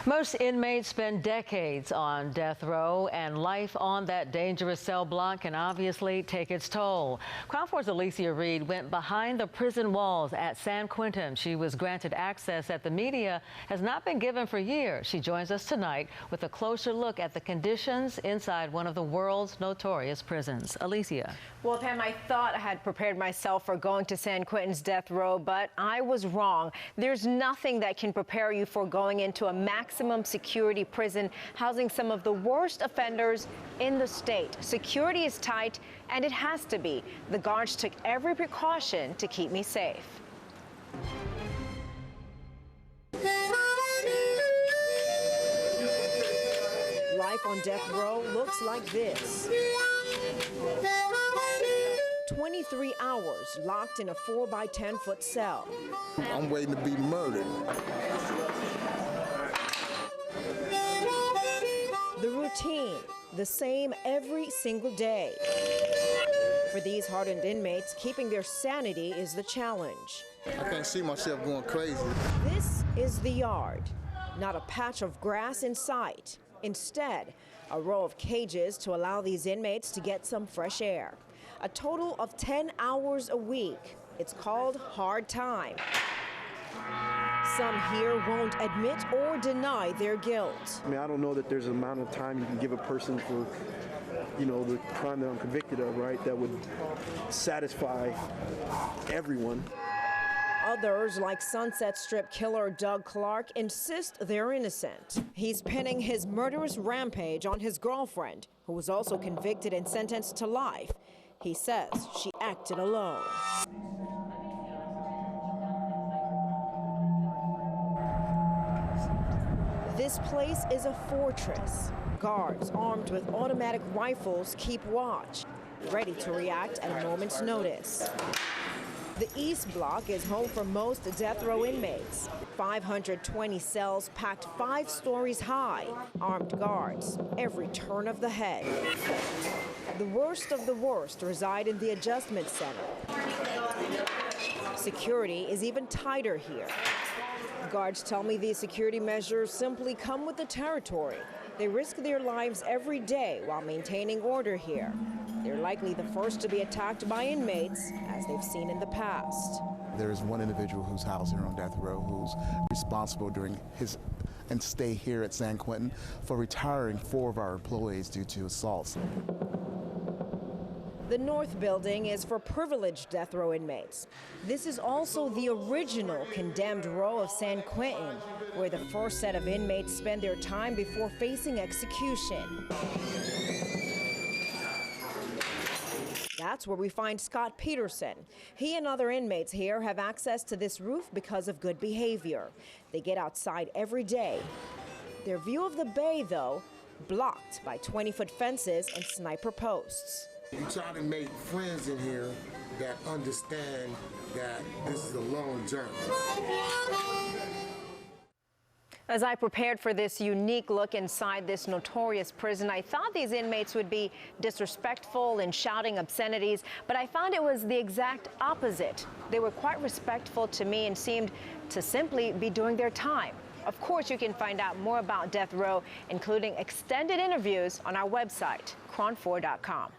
Most inmates spend decades on death row, and life on that dangerous cell block can obviously take its toll. Crown 4's Alicia Reed went behind the prison walls at San Quentin. She was granted access that the media has not been given for years. She joins us tonight with a closer look at the conditions inside one of the world's notorious prisons. Alicia. Well, Pam, I thought I had prepared myself for going to San Quentin's death row, but I was wrong. There's nothing that can prepare you for going into a maximum security prison housing some of the worst offenders in the state. Security is tight, and it has to be. The guards took every precaution to keep me safe. Life on death row looks like this. 23 hours locked in a 4-by-10-foot cell. I'm waiting to be murdered. The routine, the same every single day. For these hardened inmates, keeping their sanity is the challenge. I can't see myself going crazy. This is the yard, not a patch of grass in sight. Instead, a row of cages to allow these inmates to get some fresh air. A total of 10 hours a week. It's called hard time. Some here won't admit or deny their guilt. I mean, I don't know that there's an amount of time you can give a person for, the crime that I'm convicted of, right, that would satisfy everyone. Others, like Sunset Strip killer Doug Clark, insist they're innocent. He's pinning his murderous rampage on his girlfriend, who was also convicted and sentenced to life. He says she acted alone. This place is a fortress. Guards armed with automatic rifles keep watch, ready to react at a moment's notice. The East Block is home for most death row inmates. 520 cells packed 5 stories high, armed guards every turn of the head. The worst of the worst reside in the adjustment center. Security is even tighter here. Guards tell me these security measures simply come with the territory. They risk their lives every day while maintaining order here. They're likely the first to be attacked by inmates, as they've seen in the past. There is one individual who's housed here on death row who's responsible during his stay here at San Quentin for retiring 4 of our employees due to assaults. The North Building is for privileged death row inmates. This is also the original condemned row of San Quentin, where the first set of inmates spend their time before facing execution. That's where we find Scott Peterson. He and other inmates here have access to this roof because of good behavior. They get outside every day. Their view of the bay, though, blocked by 20-foot fences and sniper posts. We try to make friends in here that understand that this is a long journey. As I prepared for this unique look inside this notorious prison, I thought these inmates would be disrespectful and shouting obscenities, but I found it was the exact opposite. They were quite respectful to me and seemed to simply be doing their time. Of course, you can find out more about death row, including extended interviews, on our website, cron4.com.